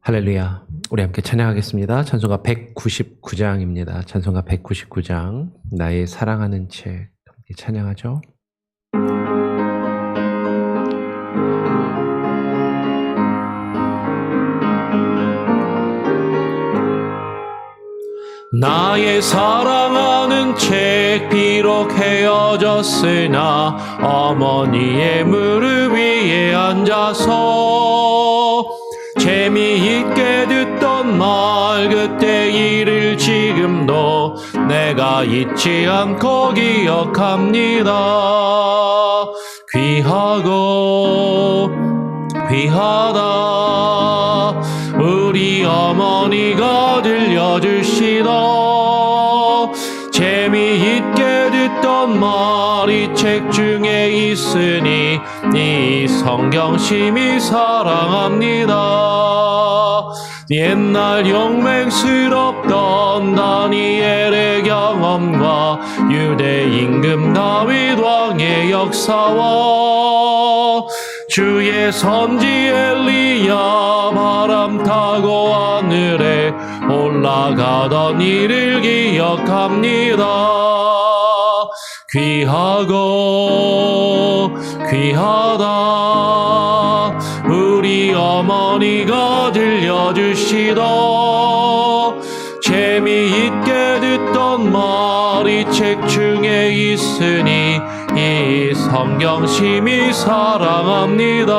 할렐루야. 우리 함께 찬양하겠습니다. 찬송가 199장입니다. 찬송가 199장. 나의 사랑하는 책. 함께 찬양하죠. 나의 사랑하는 책, 비록 헤어졌으나 어머니의 무릎 위에 앉아서 재미있게 듣던 말, 그때 일을 지금도 내가 잊지 않고 기억합니다. 귀하고 귀하다 우리 어머니가 들려주시다. 재미있게 듣던 말이 책 중에 있으니 이 성경 심히 사랑합니다. 옛날 용맹스럽던 다니엘의 경험과 유대 임금 다윗 왕의 역사와 주의 선지 엘리야 바람 타고 하늘에 올라가던 일을 기억합니다. 귀하고 귀하다 우리 어머니가 들려주시다. 재미있게 듣던 말이 책 중에 있으니 이 성경 심히 사랑합니다.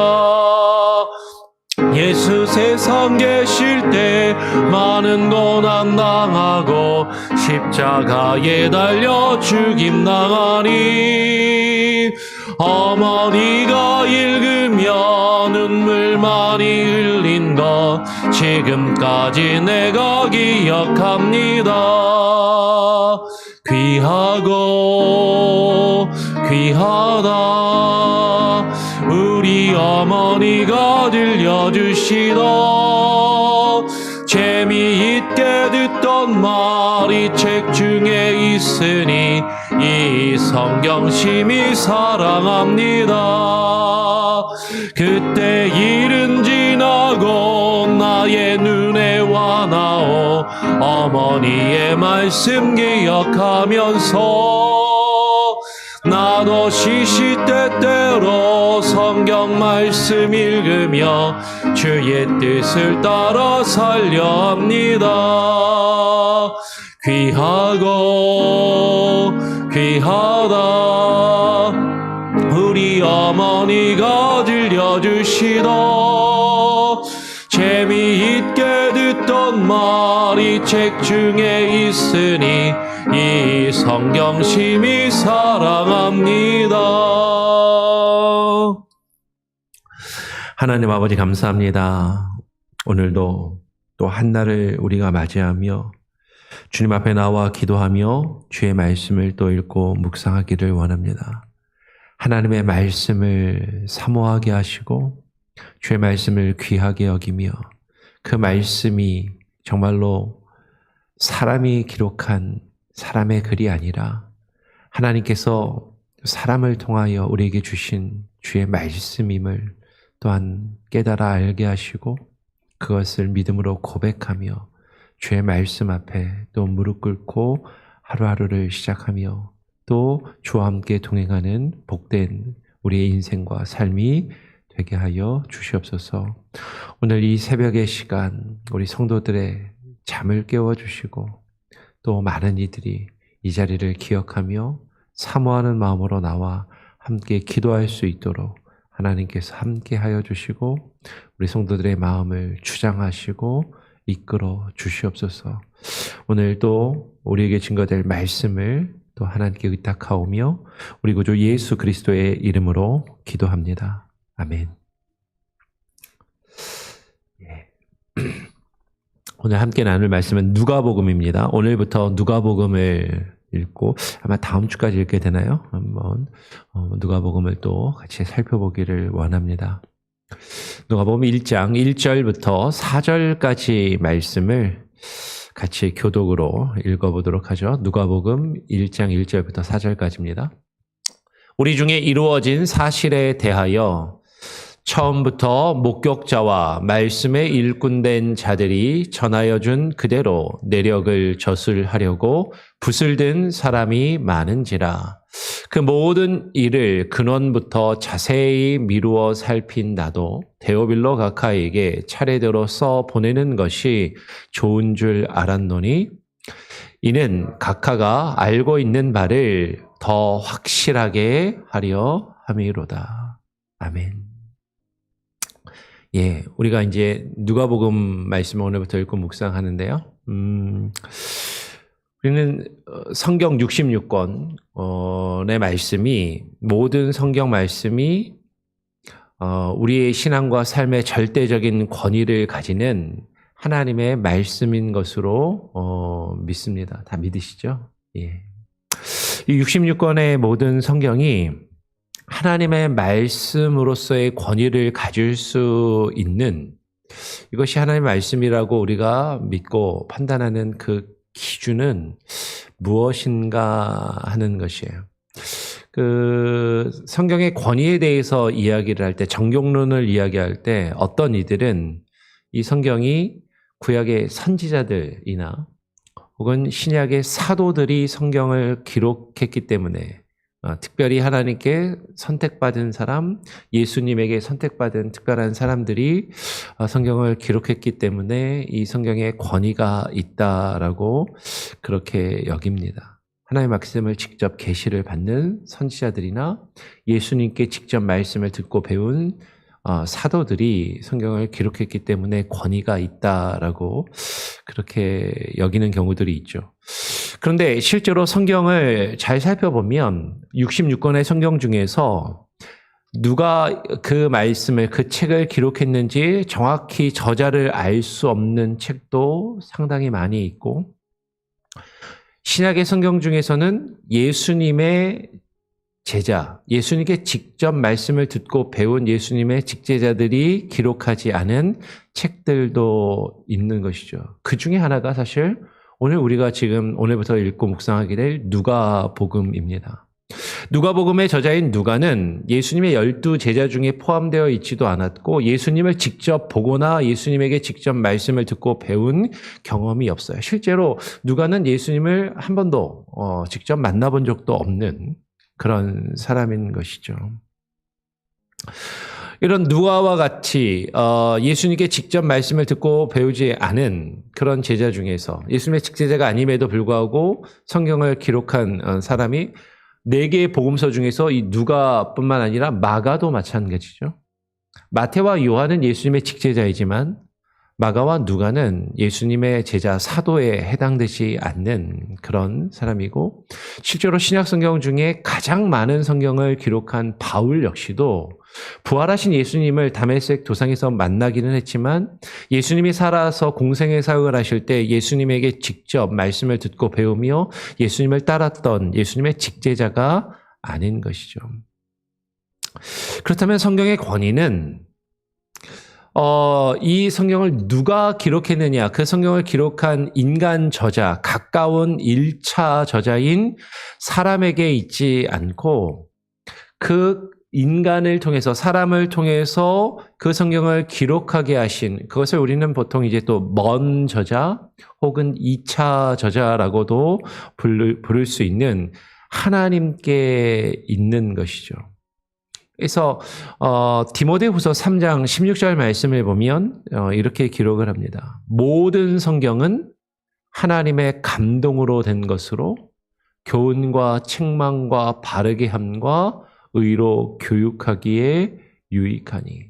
예수 세상 계실 때 많은 고난 당하고 십자가에 달려 죽임 당하니 어머니가 읽으며 눈물 많이 흘린 것 지금까지 내가 기억합니다. 귀하고 귀하다 우리 어머니가 들려주시다. 재미있게 듣던 말이 책 중에 있으니 이 성경 심히 사랑합니다. 그때 일은 지나고 나의 눈에 와나오 어머니의 말씀 기억하면서 나도 시시때때로 성경 말씀 읽으며 주의 뜻을 따라 살려 합니다. 귀하고 귀하다 우리 어머니가 들려주시다. 재미있게 듣던 말이 책 중에 있으니 이 성경 심히 사랑합니다. 하나님 아버지 감사합니다. 오늘도 또 한날을 우리가 맞이하며 주님 앞에 나와 기도하며 주의 말씀을 또 읽고 묵상하기를 원합니다. 하나님의 말씀을 사모하게 하시고 주의 말씀을 귀하게 여기며 그 말씀이 정말로 사람이 기록한 사람의 글이 아니라 하나님께서 사람을 통하여 우리에게 주신 주의 말씀임을 또한 깨달아 알게 하시고 그것을 믿음으로 고백하며 주의 말씀 앞에 또 무릎 꿇고 하루하루를 시작하며 또 주와 함께 동행하는 복된 우리의 인생과 삶이 되게 하여 주시옵소서. 오늘 이 새벽의 시간 우리 성도들의 잠을 깨워주시고 또 많은 이들이 이 자리를 기억하며 사모하는 마음으로 나와 함께 기도할 수 있도록 하나님께서 함께 하여 주시고 우리 성도들의 마음을 주장하시고 이끌어 주시옵소서. 오늘도 우리에게 증거될 말씀을 또 하나님께 의탁하오며 우리 구주 예수 그리스도의 이름으로 기도합니다. 아멘. 오늘 함께 나눌 말씀은 누가복음입니다. 오늘부터 누가복음을 읽고 아마 다음 주까지 읽게 되나요? 한번 누가복음을 또 같이 살펴보기를 원합니다. 누가복음 1장 1절부터 4절까지 말씀을 같이 교독으로 읽어보도록 하죠. 누가복음 1장 1절부터 4절까지입니다. 우리 중에 이루어진 사실에 대하여 처음부터 목격자와 말씀의 일꾼된 자들이 전하여 준 그대로 내력을 저술하려고 붓을 든 사람이 많은지라. 그 모든 일을 근원부터 자세히 미루어 살핀 나도 데오빌로 각하에게 차례대로 써 보내는 것이 좋은 줄 알았노니 이는 각하가 알고 있는 바를 더 확실하게 하려 함이로다. 아멘. 예, 우리가 이제 누가복음 말씀을 오늘부터 읽고 묵상하는데요. 우리는 성경 66권의 말씀이, 모든 성경 말씀이 우리의 신앙과 삶의 절대적인 권위를 가지는 하나님의 말씀인 것으로 믿습니다. 다 믿으시죠? 예. 이 66권의 모든 성경이 하나님의 말씀으로서의 권위를 가질 수 있는, 이것이 하나님의 말씀이라고 우리가 믿고 판단하는 그 기준은 무엇인가 하는 것이에요. 그 성경의 권위에 대해서 이야기를 할 때, 정경론을 이야기할 때 어떤 이들은 이 성경이 구약의 선지자들이나 혹은 신약의 사도들이 성경을 기록했기 때문에, 특별히 하나님께 선택받은 사람, 예수님에게 선택받은 특별한 사람들이 성경을 기록했기 때문에 이 성경에 권위가 있다라고 그렇게 여깁니다. 하나님의 말씀을 직접 계시를 받는 선지자들이나 예수님께 직접 말씀을 듣고 배운 사도들이 성경을 기록했기 때문에 권위가 있다라고 그렇게 여기는 경우들이 있죠. 그런데 실제로 성경을 잘 살펴보면 66권의 성경 중에서 누가 그 말씀을, 그 책을 기록했는지 정확히 저자를 알 수 없는 책도 상당히 많이 있고, 신약의 성경 중에서는 예수님의 제자, 예수님께 직접 말씀을 듣고 배운 예수님의 직제자들이 기록하지 않은 책들도 있는 것이죠. 그 중에 하나가 사실 오늘 우리가 지금 오늘부터 읽고 묵상하게 될 누가복음입니다. 누가복음의 저자인 누가는 예수님의 12제자 중에 포함되어 있지도 않았고, 예수님을 직접 보거나 예수님에게 직접 말씀을 듣고 배운 경험이 없어요. 실제로 누가는 예수님을 한 번도 직접 만나본 적도 없는 그런 사람인 것이죠. 이런 누가와 같이 예수님께 직접 말씀을 듣고 배우지 않은 그런 제자 중에서, 예수님의 직제자가 아님에도 불구하고 성경을 기록한 사람이 4개의 복음서 중에서 이 누가뿐만 아니라 마가도 마찬가지죠. 마태와 요한은 예수님의 직제자이지만 마가와 누가는 예수님의 제자 사도에 해당되지 않는 그런 사람이고, 실제로 신약 성경 중에 가장 많은 성경을 기록한 바울 역시도 부활하신 예수님을 다메섹 도상에서 만나기는 했지만 예수님이 살아서 공생의 사역을 하실 때 예수님에게 직접 말씀을 듣고 배우며 예수님을 따랐던 예수님의 직제자가 아닌 것이죠. 그렇다면 성경의 권위는 이 성경을 누가 기록했느냐, 그 성경을 기록한 인간 저자, 가까운 1차 저자인 사람에게 있지 않고, 그 인간을 통해서, 사람을 통해서 그 성경을 기록하게 하신, 그것을 우리는 보통 이제 또 먼 저자 혹은 2차 저자라고도 부를 수 있는 하나님께 있는 것이죠. 그래서 디모데후서 3장 16절 말씀을 보면 이렇게 기록을 합니다. 모든 성경은 하나님의 감동으로 된 것으로 교훈과 책망과 바르게 함과 의로 교육하기에 유익하니.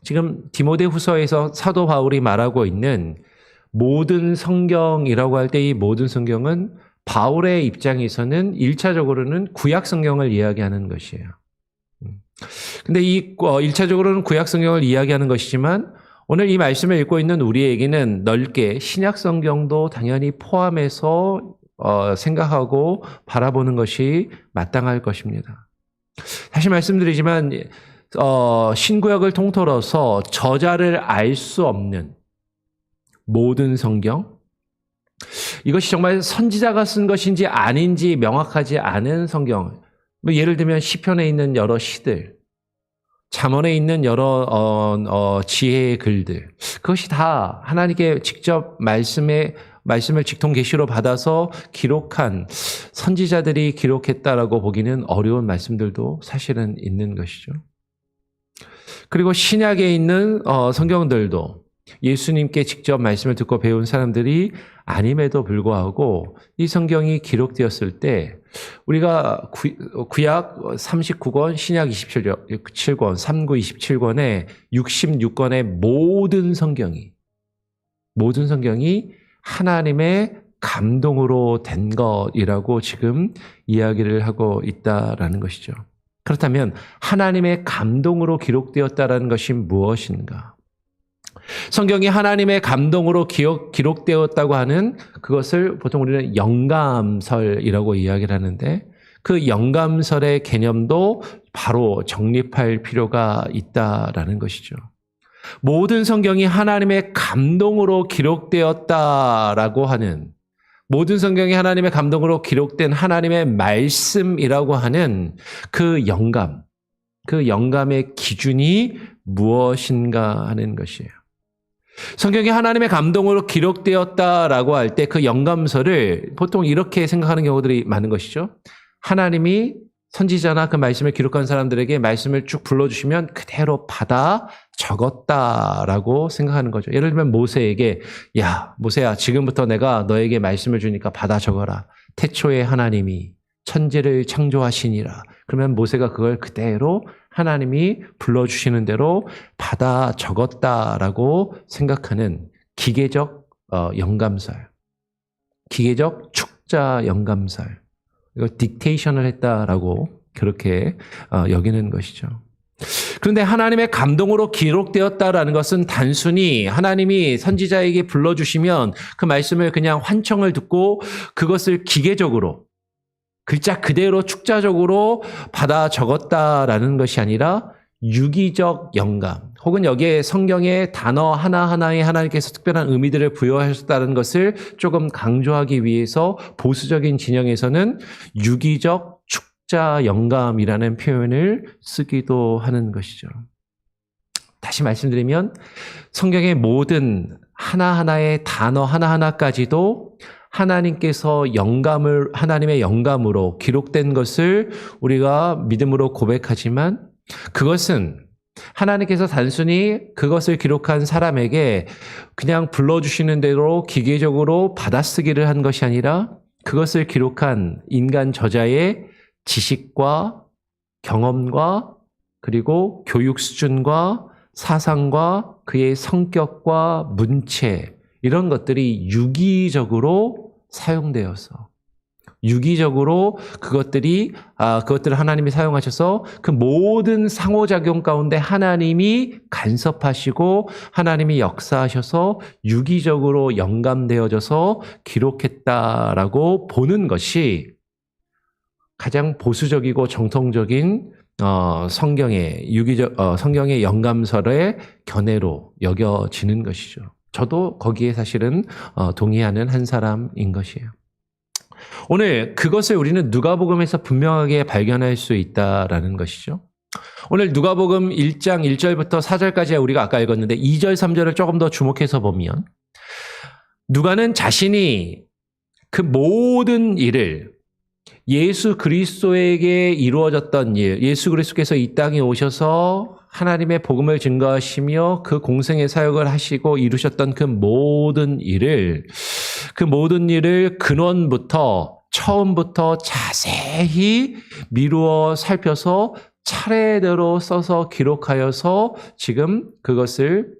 지금 디모데후서에서 사도 바울이 말하고 있는 모든 성경이라고 할 때 이 모든 성경은 바울의 입장에서는 1차적으로는 구약 성경을 이야기하는 것이에요. 근데 이 1차적으로는 구약 성경을 이야기하는 것이지만 오늘 이 말씀을 읽고 있는 우리에게는 넓게 신약 성경도 당연히 포함해서 생각하고 바라보는 것이 마땅할 것입니다. 다시 말씀드리지만 신구약을 통틀어서 저자를 알 수 없는 모든 성경, 이것이 정말 선지자가 쓴 것인지 아닌지 명확하지 않은 성경, 뭐 예를 들면 시편에 있는 여러 시들, 잠언에 있는 여러 지혜의 글들, 그것이 다 하나님께 직접 말씀을 직통 계시로 받아서 기록한 선지자들이 기록했다라고 보기는 어려운 말씀들도 사실은 있는 것이죠. 그리고 신약에 있는 성경들도 예수님께 직접 말씀을 듣고 배운 사람들이 아님에도 불구하고 이 성경이 기록되었을 때 우리가 구약 39권, 신약 27권, 39, 27권의 66권의 모든 성경이 하나님의 감동으로 된 것이라고 지금 이야기를 하고 있다라는 것이죠. 그렇다면 하나님의 감동으로 기록되었다라는 것이 무엇인가? 성경이 하나님의 감동으로 기록되었다고 하는 그것을 보통 우리는 영감설이라고 이야기를 하는데 그 영감설의 개념도 바로 정립할 필요가 있다라는 것이죠. 모든 성경이 하나님의 감동으로 기록되었다라고 하는 모든 성경이 하나님의 감동으로 기록된 하나님의 말씀이라고 하는 그 영감의 기준이 무엇인가 하는 것이에요. 성경이 하나님의 감동으로 기록되었다라고 할 때 그 영감서를 보통 이렇게 생각하는 경우들이 많은 것이죠. 하나님이 선지자나 그 말씀을 기록한 사람들에게 말씀을 쭉 불러주시면 그대로 받아 적었다라고 생각하는 거죠. 예를 들면 모세에게 야 모세야 지금부터 내가 너에게 말씀을 주니까 받아 적어라. 태초에 하나님이 천지를 창조하시니라. 그러면 모세가 그걸 그대로 하나님이 불러주시는 대로 받아 적었다라고 생각하는 기계적 영감설, 기계적 축자 영감설, 이거 딕테이션을 했다라고 그렇게 여기는 것이죠. 그런데 하나님의 감동으로 기록되었다라는 것은 단순히 하나님이 선지자에게 불러주시면 그 말씀을 그냥 환청을 듣고 그것을 기계적으로 글자 그대로 축자적으로 받아 적었다라는 것이 아니라 유기적 영감 혹은 여기에 성경의 단어 하나하나에 하나님께서 특별한 의미들을 부여하셨다는 것을 조금 강조하기 위해서 보수적인 진영에서는 유기적 축자 영감이라는 표현을 쓰기도 하는 것이죠. 다시 말씀드리면 성경의 모든 하나하나의 단어 하나하나까지도 하나님께서 하나님의 영감으로 기록된 것을 우리가 믿음으로 고백하지만 그것은 하나님께서 단순히 그것을 기록한 사람에게 그냥 불러주시는 대로 기계적으로 받아쓰기를 한 것이 아니라 그것을 기록한 인간 저자의 지식과 경험과 그리고 교육 수준과 사상과 그의 성격과 문체 이런 것들이 유기적으로 사용되어서 유기적으로 그것들을 하나님이 사용하셔서 그 모든 상호작용 가운데 하나님이 간섭하시고 하나님이 역사하셔서 유기적으로 영감되어져서 기록했다라고 보는 것이 가장 보수적이고 정통적인 성경의 영감설의 견해로 여겨지는 것이죠. 저도 거기에 사실은 동의하는 한 사람인 것이에요. 오늘 그것을 우리는 누가복음에서 분명하게 발견할 수 있다라는 것이죠. 오늘 누가복음 1장 1절부터 4절까지 우리가 아까 읽었는데 2절, 3절을 조금 더 주목해서 보면 누가는 자신이 그 모든 일을 예수 그리스도에게 이루어졌던 일, 예수 그리스도께서 이 땅에 오셔서 하나님의 복음을 증거하시며 그 공생의 사역을 하시고 이루셨던 그 모든 일을 근원부터 처음부터 자세히 미루어 살펴서 차례대로 써서 기록하여서 지금 그것을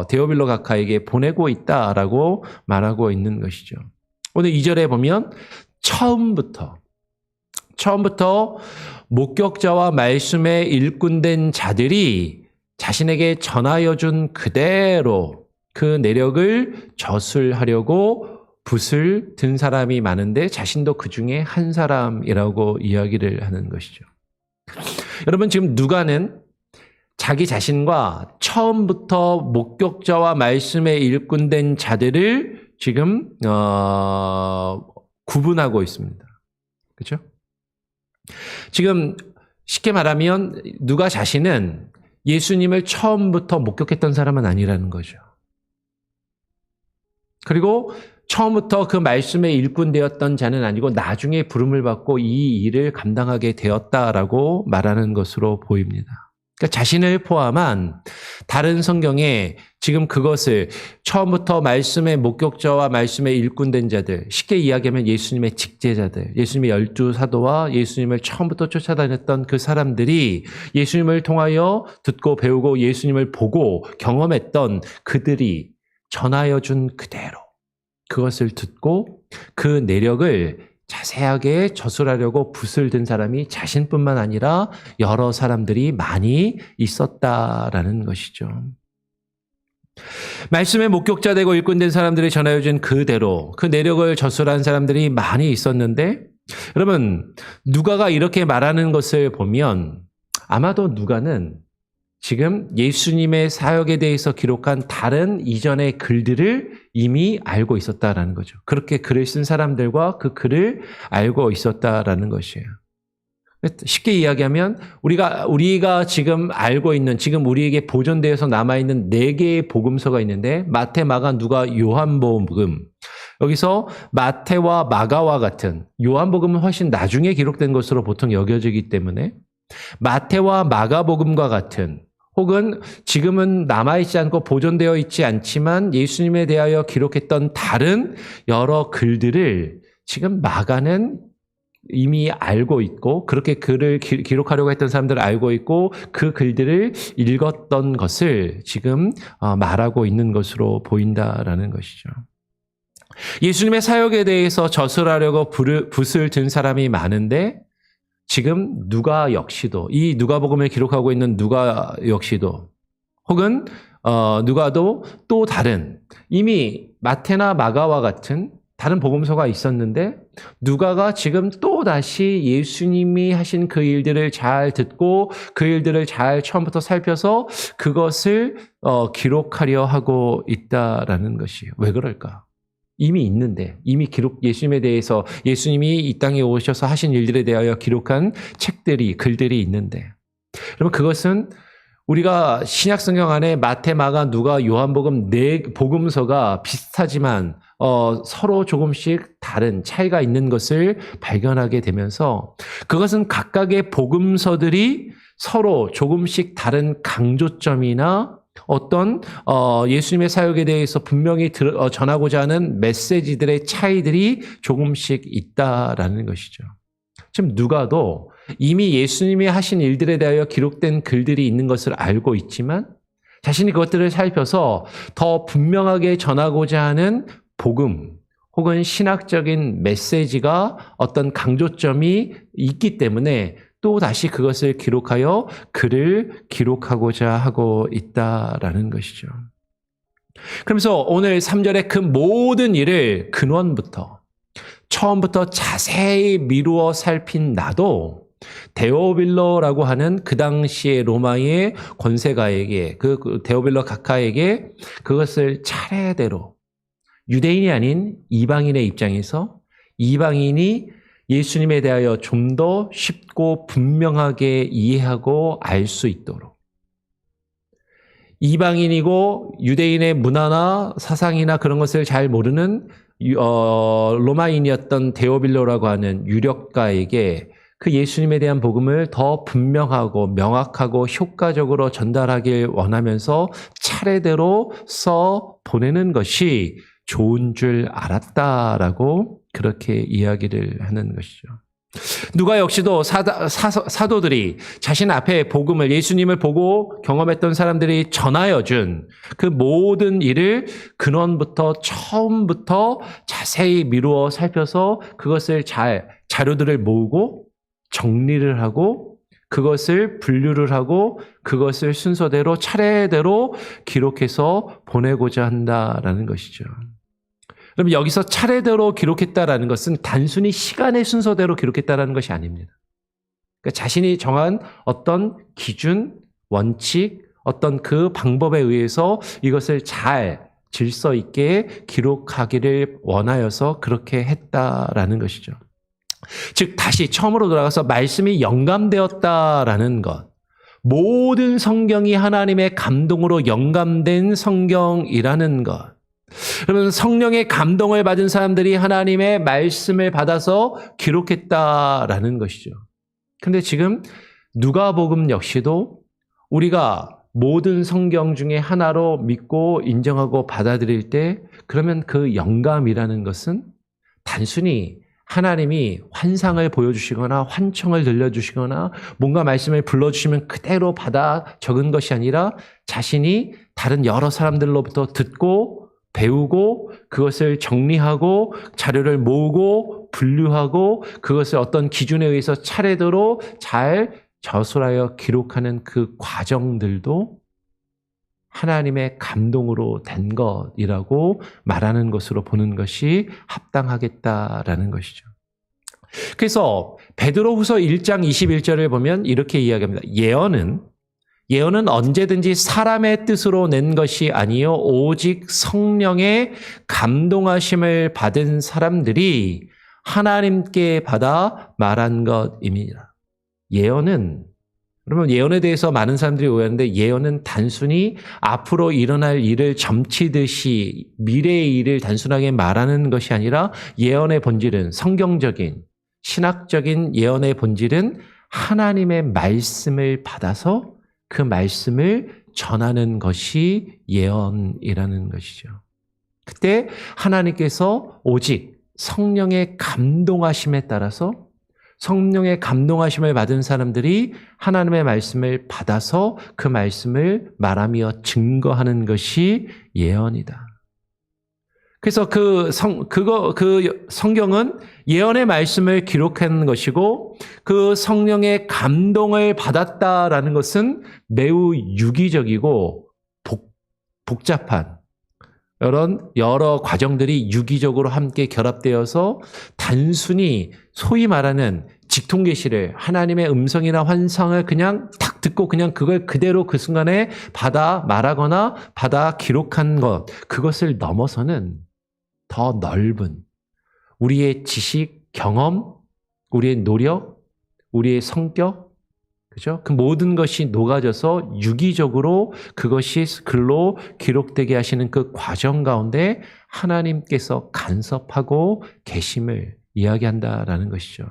데오빌로 각하에게 보내고 있다라고 말하고 있는 것이죠. 오늘 2절에 보면 처음부터 목격자와 말씀에 일꾼된 자들이 자신에게 전하여 준 그대로 그 내력을 저술하려고 붓을 든 사람이 많은데 자신도 그 중에 한 사람이라고 이야기를 하는 것이죠. 여러분 지금 누가는 자기 자신과 처음부터 목격자와 말씀에 일꾼된 자들을 지금 구분하고 있습니다. 그렇죠? 지금 쉽게 말하면 누가 자신은 예수님을 처음부터 목격했던 사람은 아니라는 거죠. 그리고 처음부터 그 말씀의 일꾼 되었던 자는 아니고 나중에 부름을 받고 이 일을 감당하게 되었다라고 말하는 것으로 보입니다. 그러니까 자신을 포함한 다른 성경에 지금 그것을 처음부터 말씀의 목격자와 말씀의 일꾼된 자들, 쉽게 이야기하면 예수님의 직제자들, 예수님의 12사도와 예수님을 처음부터 쫓아다녔던 그 사람들이 예수님을 통하여 듣고 배우고 예수님을 보고 경험했던 그들이 전하여 준 그대로 그것을 듣고 그 내력을 자세하게 저술하려고 붓을 든 사람이 자신뿐만 아니라 여러 사람들이 많이 있었다라는 것이죠. 말씀의 목격자 되고 일꾼된 사람들이 전하여 준 그대로 그 내력을 저술한 사람들이 많이 있었는데, 여러분 누가가 이렇게 말하는 것을 보면 아마도 누가는 지금 예수님의 사역에 대해서 기록한 다른 이전의 글들을 이미 알고 있었다라는 거죠. 그렇게 글을 쓴 사람들과 그 글을 알고 있었다라는 것이에요. 쉽게 이야기하면 우리가 지금 알고 있는, 지금 우리에게 보존되어서 남아있는 4개의 복음서가 있는데, 마태, 마가, 누가, 요한복음. 여기서 마태와 마가와 같은, 요한복음은 훨씬 나중에 기록된 것으로 보통 여겨지기 때문에 마태와 마가복음과 같은, 혹은 지금은 남아있지 않고 보존되어 있지 않지만 예수님에 대하여 기록했던 다른 여러 글들을 지금 마가는 이미 알고 있고, 그렇게 글을 기록하려고 했던 사람들을 알고 있고, 그 글들을 읽었던 것을 지금 말하고 있는 것으로 보인다라는 것이죠. 예수님의 사역에 대해서 저술하려고 붓을 든 사람이 많은데, 지금 누가 역시도, 이 누가복음을 기록하고 있는 누가 역시도, 혹은 누가도 또 다른, 이미 마태나 마가와 같은 다른 복음서가 있었는데, 누가가 지금 또 다시 예수님이 하신 그 일들을 잘 듣고 그 일들을 잘 처음부터 살펴서 그것을 기록하려 하고 있다라는 것이에요. 왜 그럴까? 이미 있는데, 이미 예수님에 대해서, 예수님이 이 땅에 오셔서 하신 일들에 대하여 기록한 책들이, 글들이 있는데, 여러분 그것은 우리가 신약성경 안에 마태, 마가, 누가, 요한복음 4 복음서가 비슷하지만 서로 조금씩 다른 차이가 있는 것을 발견하게 되면서, 그것은 각각의 복음서들이 서로 조금씩 다른 강조점이나 어떤 예수님의 사역에 대해서 분명히 전하고자 하는 메시지들의 차이들이 조금씩 있다라는 것이죠. 지금 누가도 이미 예수님이 하신 일들에 대하여 기록된 글들이 있는 것을 알고 있지만, 자신이 그것들을 살펴서 더 분명하게 전하고자 하는 복음 혹은 신학적인 메시지가 어떤 강조점이 있기 때문에 또 다시 그것을 기록하여 글을 기록하고자 하고 있다라는 것이죠. 그러면서 오늘 3절에 그 모든 일을 근원부터, 처음부터 자세히 미루어 살핀 나도 데오빌로라고 하는 그 당시의 로마의 권세가에게, 그 데오빌로 각하에게 그것을 차례대로, 유대인이 아닌 이방인의 입장에서 이방인이 예수님에 대하여 좀 더 쉽고 분명하게 이해하고 알 수 있도록, 이방인이고 유대인의 문화나 사상이나 그런 것을 잘 모르는 로마인이었던 데오빌로라고 하는 유력가에게 그 예수님에 대한 복음을 더 분명하고 명확하고 효과적으로 전달하길 원하면서 차례대로 써 보내는 것이 좋은 줄 알았다라고 그렇게 이야기를 하는 것이죠. 누가 역시도 사도들이 자신 앞에 복음을, 예수님을 보고 경험했던 사람들이 전하여 준 그 모든 일을 근원부터, 처음부터 자세히 미루어 살펴서 그것을 자료들을 모으고 정리를 하고 그것을 분류를 하고 그것을 순서대로 차례대로 기록해서 보내고자 한다라는 것이죠. 그럼 여기서 차례대로 기록했다라는 것은 단순히 시간의 순서대로 기록했다라는 것이 아닙니다. 그러니까 자신이 정한 어떤 기준, 원칙, 어떤 그 방법에 의해서 이것을 잘 질서 있게 기록하기를 원하여서 그렇게 했다라는 것이죠. 즉 다시 처음으로 돌아가서 말씀이 영감되었다라는 것. 모든 성경이 하나님의 감동으로 영감된 성경이라는 것. 그러면 성령의 감동을 받은 사람들이 하나님의 말씀을 받아서 기록했다라는 것이죠. 그런데 지금 누가복음 역시도 우리가 모든 성경 중에 하나로 믿고 인정하고 받아들일 때 그러면 그 영감이라는 것은 단순히 하나님이 환상을 보여주시거나 환청을 들려주시거나 뭔가 말씀을 불러주시면 그대로 받아 적은 것이 아니라 자신이 다른 여러 사람들로부터 듣고 배우고 그것을 정리하고 자료를 모으고 분류하고 그것을 어떤 기준에 의해서 차례대로 잘 저술하여 기록하는 그 과정들도 하나님의 감동으로 된 것이라고 말하는 것으로 보는 것이 합당하겠다라는 것이죠. 그래서 베드로후서 1장 21절을 보면 이렇게 이야기합니다. 예언은 언제든지 사람의 뜻으로 낸 것이 아니요 오직 성령의 감동하심을 받은 사람들이 하나님께 받아 말한 것입니다. 그러면 예언에 대해서 많은 사람들이 오해하는데 예언은 단순히 앞으로 일어날 일을 점치듯이 미래의 일을 단순하게 말하는 것이 아니라 예언의 본질은 성경적인 신학적인 예언의 본질은 하나님의 말씀을 받아서 그 말씀을 전하는 것이 예언이라는 것이죠. 그때 하나님께서 오직 성령의 감동하심에 따라서 성령의 감동하심을 받은 사람들이 하나님의 말씀을 받아서 그 말씀을 말하며 증거하는 것이 예언이다. 그래서 그 성경은 예언의 말씀을 기록하는 것이고 그 성령의 감동을 받았다라는 것은 매우 유기적이고 복잡한 여러 과정들이 유기적으로 함께 결합되어서 단순히 소위 말하는 직통계시를 하나님의 음성이나 환상을 그냥 탁 듣고 그냥 그걸 그대로 그 순간에 받아 말하거나 받아 기록한 것, 그것을 넘어서는 더 넓은 우리의 지식, 경험, 우리의 노력, 우리의 성격, 그죠? 그 모든 것이 녹아져서 유기적으로 그것이 글로 기록되게 하시는 그 과정 가운데 하나님께서 간섭하고 계심을 이야기한다라는 것이죠.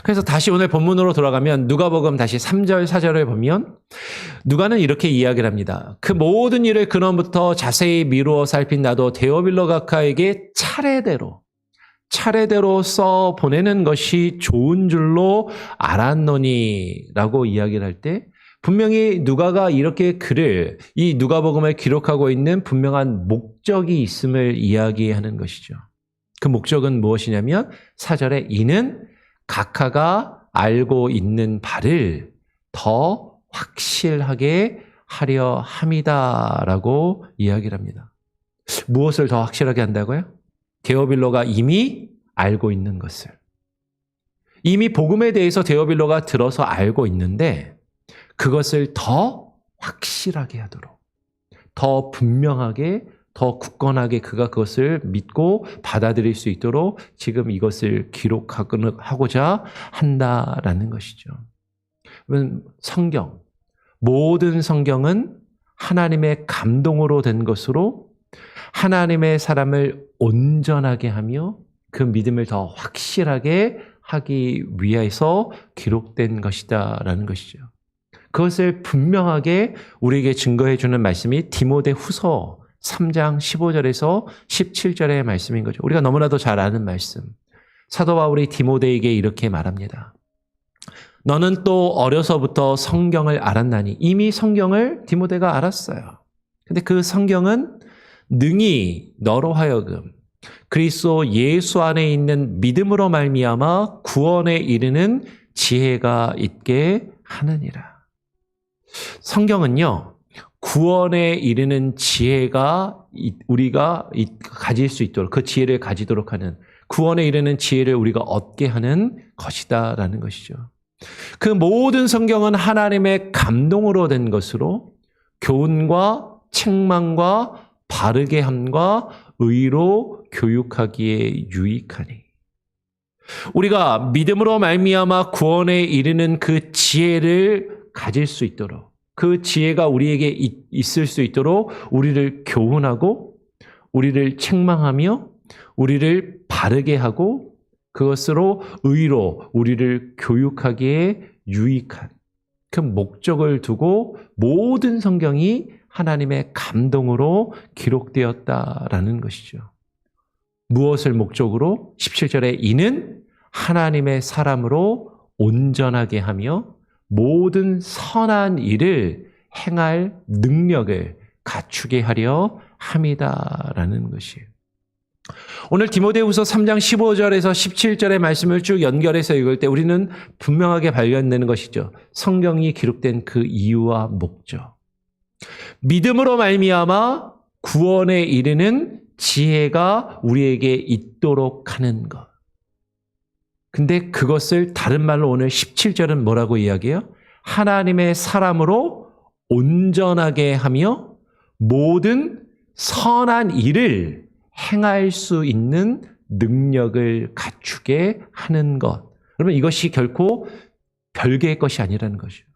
그래서 다시 오늘 본문으로 돌아가면 누가복음 다시 3절, 4절을 보면 누가는 이렇게 이야기를 합니다. 그 모든 일을 근원부터 자세히 미루어 살핀 나도 데오빌로 각하에게 차례대로 써 보내는 것이 좋은 줄로 알았노니라고 이야기를 할 때 분명히 누가가 이렇게 이 누가복음을 기록하고 있는 분명한 목적이 있음을 이야기하는 것이죠. 그 목적은 무엇이냐면 4절에 이는 각하가 알고 있는 바를 더 확실하게 하려 함이다라고 이야기를 합니다. 무엇을 더 확실하게 한다고요? 데오빌로가 이미 알고 있는 것을. 이미 복음에 대해서 데오빌로가 들어서 알고 있는데 그것을 더 확실하게 하도록, 더 분명하게, 더 굳건하게 그가 그것을 믿고 받아들일 수 있도록 지금 이것을 기록하고자 한다라는 것이죠. 모든 성경은 하나님의 감동으로 된 것으로 하나님의 사람을 온전하게 하며 그 믿음을 더 확실하게 하기 위해서 기록된 것이다라는 것이죠. 그것을 분명하게 우리에게 증거해 주는 말씀이 디모데후서 3장 15절에서 17절의 말씀인 거죠. 우리가 너무나도 잘 아는 말씀. 사도 바울이 디모데에게 이렇게 말합니다. 너는 또 어려서부터 성경을 알았나니. 이미 성경을 디모데가 알았어요. 근데 그 성경은 능히 너로 하여금 그리스도 예수 안에 있는 믿음으로 말미암아 구원에 이르는 지혜가 있게 하느니라. 성경은요, 구원에 이르는 지혜가 우리가 가질 수 있도록, 그 지혜를 가지도록 하는, 구원에 이르는 지혜를 우리가 얻게 하는 것이다라는 것이죠. 그 모든 성경은 하나님의 감동으로 된 것으로 교훈과 책망과 바르게 함과 의로 교육하기에 유익하니. 우리가 믿음으로 말미암아 구원에 이르는 그 지혜를 가질 수 있도록, 그 지혜가 우리에게 있을 수 있도록 우리를 교훈하고 우리를 책망하며 우리를 바르게 하고 그것으로 의로 우리를 교육하기에 유익한 그 목적을 두고 모든 성경이 하나님의 감동으로 기록되었다라는 것이죠. 무엇을 목적으로? 17절에 이는 하나님의 사람으로 온전하게 하며 모든 선한 일을 행할 능력을 갖추게 하려 함이다라는 것이에요. 오늘 디모데후서 3장 15절에서 17절의 말씀을 쭉 연결해서 읽을 때 우리는 분명하게 발견되는 것이죠. 성경이 기록된 그 이유와 목적. 믿음으로 말미암아 구원에 이르는 지혜가 우리에게 있도록 하는 것. 근데 그것을 다른 말로 오늘 17절은 뭐라고 이야기해요? 하나님의 사람으로 온전하게 하며 모든 선한 일을 행할 수 있는 능력을 갖추게 하는 것. 그러면 이것이 결코 별개의 것이 아니라는 것이죠.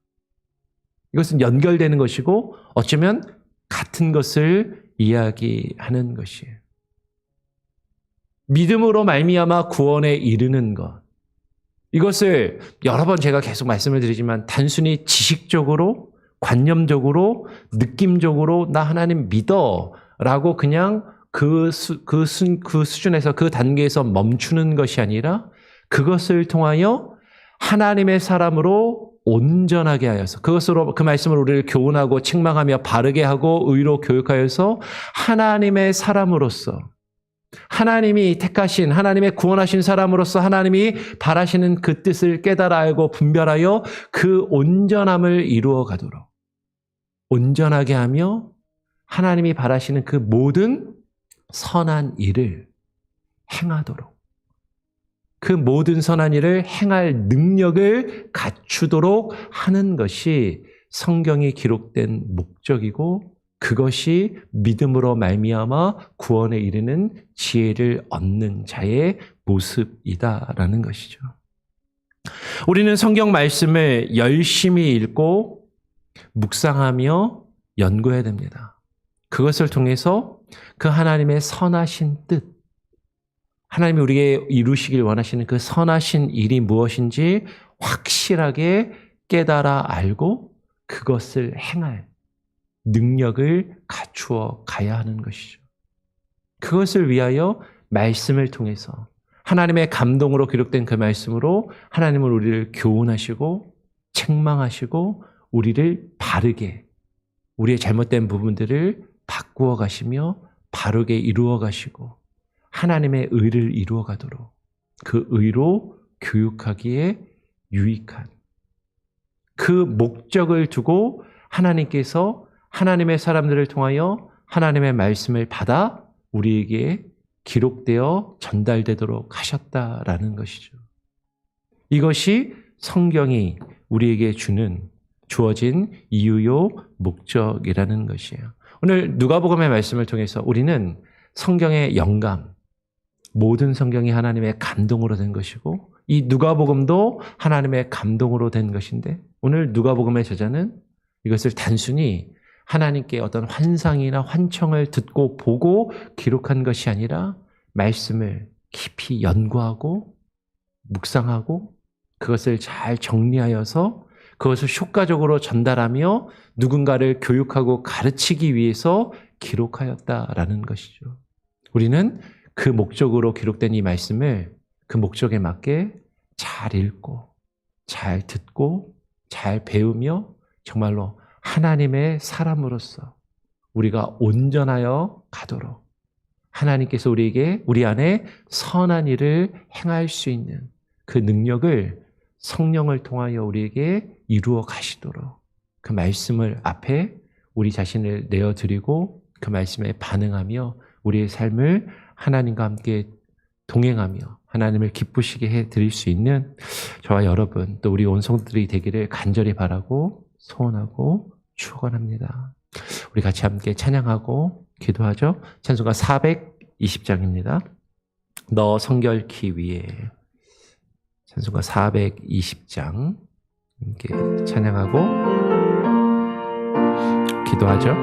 이것은 연결되는 것이고 어쩌면 같은 것을 이야기하는 것이에요. 믿음으로 말미암아 구원에 이르는 것. 이것을 여러 번 제가 계속 말씀을 드리지만 단순히 지식적으로, 관념적으로, 느낌적으로 나 하나님 믿어 라고 그냥 그 수준에서 그 단계에서 멈추는 것이 아니라 그것을 통하여 하나님의 사람으로 온전하게 하여서 그것으로 그 말씀을 우리를 교훈하고 책망하며 바르게 하고 의로 교육하여서 하나님의 사람으로서 하나님이 택하신 하나님의 구원하신 사람으로서 하나님이 바라시는 그 뜻을 깨달아 알고 분별하여 그 온전함을 이루어 가도록 온전하게 하며 하나님이 바라시는 그 모든 선한 일을 행하도록 그 모든 선한 일을 행할 능력을 갖추도록 하는 것이 성경이 기록된 목적이고 그것이 믿음으로 말미암아 구원에 이르는 지혜를 얻는 자의 모습이다라는 것이죠. 우리는 성경 말씀을 열심히 읽고 묵상하며 연구해야 됩니다. 그것을 통해서 그 하나님의 선하신 뜻, 하나님이 우리에게 이루시길 원하시는 그 선하신 일이 무엇인지 확실하게 깨달아 알고 그것을 행할 능력을 갖추어 가야 하는 것이죠. 그것을 위하여 말씀을 통해서 하나님의 감동으로 기록된 그 말씀으로 하나님은 우리를 교훈하시고 책망하시고 우리를 바르게 우리의 잘못된 부분들을 바꾸어 가시며 바르게 이루어 가시고 하나님의 의를 이루어 가도록 그 의로 교육하기에 유익한 그 목적을 두고 하나님께서 하나님의 사람들을 통하여 하나님의 말씀을 받아 우리에게 기록되어 전달되도록 하셨다라는 것이죠. 이것이 성경이 우리에게 주어진 이유요 목적이라는 것이에요. 오늘 누가복음의 말씀을 통해서 우리는 성경의 영감, 모든 성경이 하나님의 감동으로 된 것이고 이 누가복음도 하나님의 감동으로 된 것인데 오늘 누가복음의 저자는 이것을 단순히 하나님께 어떤 환상이나 환청을 듣고 보고 기록한 것이 아니라 말씀을 깊이 연구하고 묵상하고 그것을 잘 정리하여서 그것을 효과적으로 전달하며 누군가를 교육하고 가르치기 위해서 기록하였다라는 것이죠. 우리는 그 목적으로 기록된 이 말씀을 그 목적에 맞게 잘 읽고 잘 듣고 잘 배우며 정말로 하나님의 사람으로서 우리가 온전하여 가도록 하나님께서 우리에게 우리 안에 선한 일을 행할 수 있는 그 능력을 성령을 통하여 우리에게 이루어 가시도록 그 말씀을 앞에 우리 자신을 내어드리고 그 말씀에 반응하며 우리의 삶을 하나님과 함께 동행하며 하나님을 기쁘시게 해드릴 수 있는 저와 여러분 또 우리 온 성도들이 되기를 간절히 바라고 소원하고 축원합니다. 우리 같이 함께 찬양하고 기도하죠. 찬송가 420장입니다. 너 성결케 위에 찬송가 420장 함께 찬양하고 기도하죠.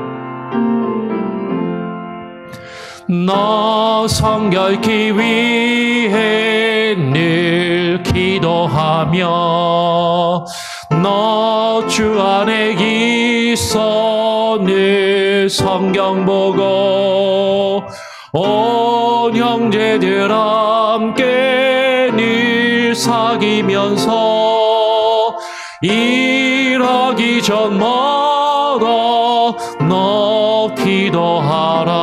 너 성결케 위해 늘 기도하며 너 주 안에 있어 늘 성경 보고 온 형제들 함께 늘 사귀면서 일하기 전마다 너 기도하라.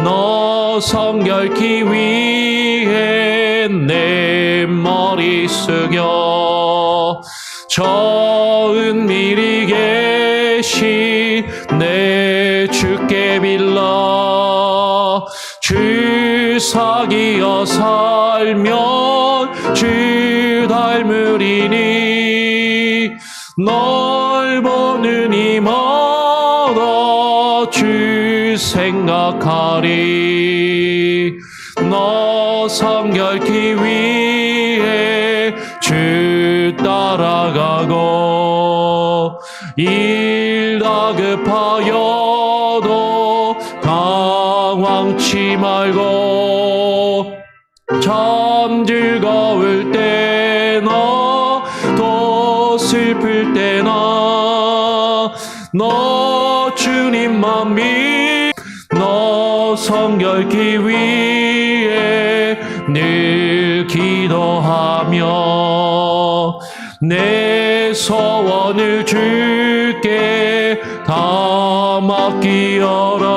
너 성결케 위해 내 머리 숙여 저 은밀히 계신 내 주께 빌라. 주 사귀어 살면 주 닮으리니 널 보는 이마다 주 생각하리. 너 성결케 위해 주 따라가고 일 다급하여도 당황치 말고 참 즐거울 때나 또 슬플 때나 너 주님만 너 성결케 위해 늘 기도하며 내 소원을 주께 다 맡기어라.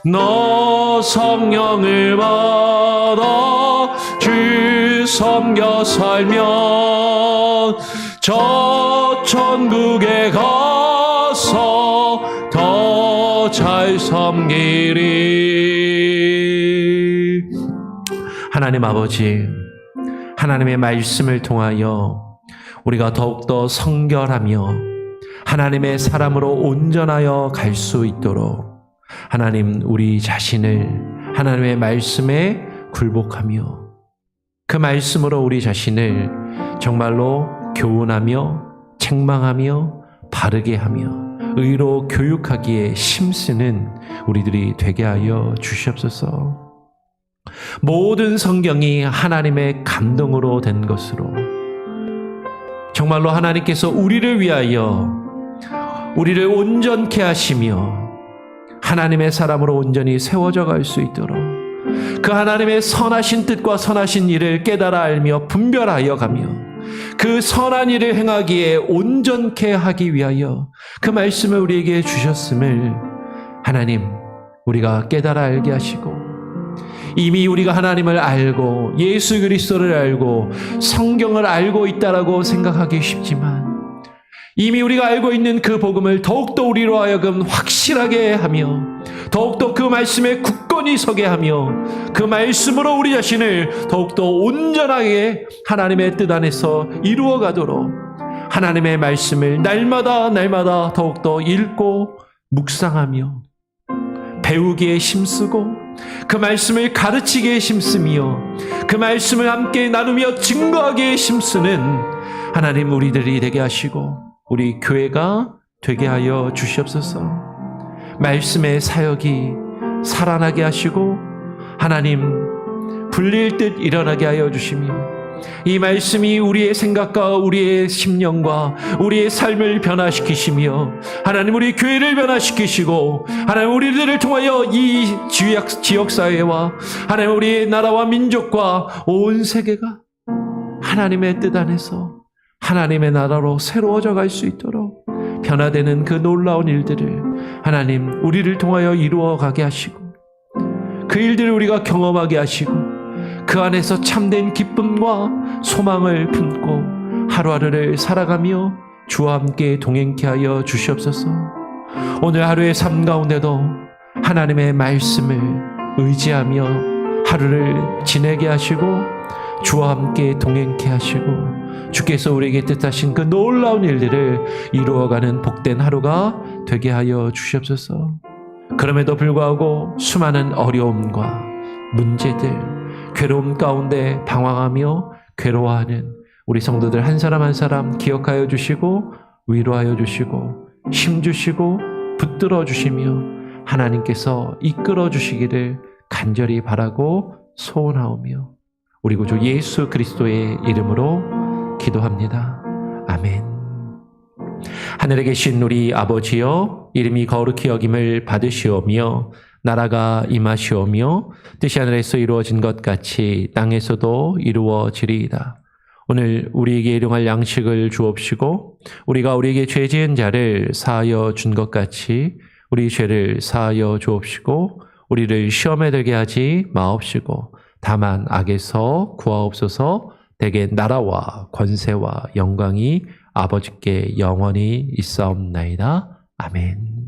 너 성령을 받아 주 섬겨 살면 저 천국에 가서 더 잘 섬기리. 하나님 아버지, 하나님의 말씀을 통하여 우리가 더욱더 성결하며 하나님의 사람으로 온전하여 갈 수 있도록 하나님 우리 자신을 하나님의 말씀에 굴복하며 그 말씀으로 우리 자신을 정말로 교훈하며 책망하며 바르게 하며 의로 교육하기에 힘쓰는 우리들이 되게 하여 주시옵소서. 모든 성경이 하나님의 감동으로 된 것으로 정말로 하나님께서 우리를 위하여 우리를 온전케 하시며 하나님의 사람으로 온전히 세워져 갈 수 있도록 그 하나님의 선하신 뜻과 선하신 일을 깨달아 알며 분별하여 가며 그 선한 일을 행하기에 온전케 하기 위하여 그 말씀을 우리에게 주셨음을 하나님 우리가 깨달아 알게 하시고 이미 우리가 하나님을 알고 예수 그리스도를 알고 성경을 알고 있다라고 생각하기 쉽지만 이미 우리가 알고 있는 그 복음을 더욱더 우리로 하여금 확실하게 하며 더욱더 그 말씀에 굳건히 서게 하며 그 말씀으로 우리 자신을 더욱더 온전하게 하나님의 뜻 안에서 이루어 가도록 하나님의 말씀을 날마다 더욱더 읽고 묵상하며 배우기에 힘쓰고 그 말씀을 가르치기에 힘쓰며 그 말씀을 함께 나누며 증거하기에 힘쓰는 하나님 우리들이 되게 하시고 우리 교회가 되게 하여 주시옵소서. 말씀의 사역이 살아나게 하시고 하나님 불릴 듯 일어나게 하여 주시며 이 말씀이 우리의 생각과 우리의 심령과 우리의 삶을 변화시키시며 하나님 우리 교회를 변화시키시고 하나님 우리들을 통하여 이 지역사회와 하나님 우리의 나라와 민족과 온 세계가 하나님의 뜻 안에서 하나님의 나라로 새로워져 갈 수 있도록 변화되는 그 놀라운 일들을 하나님 우리를 통하여 이루어 가게 하시고 그 일들을 우리가 경험하게 하시고 그 안에서 참된 기쁨과 소망을 품고 하루하루를 살아가며 주와 함께 동행케 하여 주시옵소서. 오늘 하루의 삶 가운데도 하나님의 말씀을 의지하며 하루를 지내게 하시고 주와 함께 동행케 하시고 주께서 우리에게 뜻하신 그 놀라운 일들을 이루어가는 복된 하루가 되게 하여 주시옵소서. 그럼에도 불구하고 수많은 어려움과 문제들 괴로움 가운데 방황하며 괴로워하는 우리 성도들 한 사람 한 사람 기억하여 주시고 위로하여 주시고 힘 주시고 붙들어 주시며 하나님께서 이끌어 주시기를 간절히 바라고 소원하오며 우리 구주 예수 그리스도의 이름으로 기도합니다. 아멘. 하늘에 계신 우리 아버지여, 이름이 거룩히 여김을 받으시오며 나라가 임하시오며 뜻이 하늘에서 이루어진 것 같이 땅에서도 이루어지리이다. 오늘 우리에게 일용할 양식을 주옵시고 우리가 우리에게 죄 지은 자를 사하여 준 것 같이 우리 죄를 사하여 주옵시고 우리를 시험에 들게 하지 마옵시고 다만 악에서 구하옵소서. 대개 나라와 권세와 영광이 아버지께 영원히 있사옵나이다. 아멘.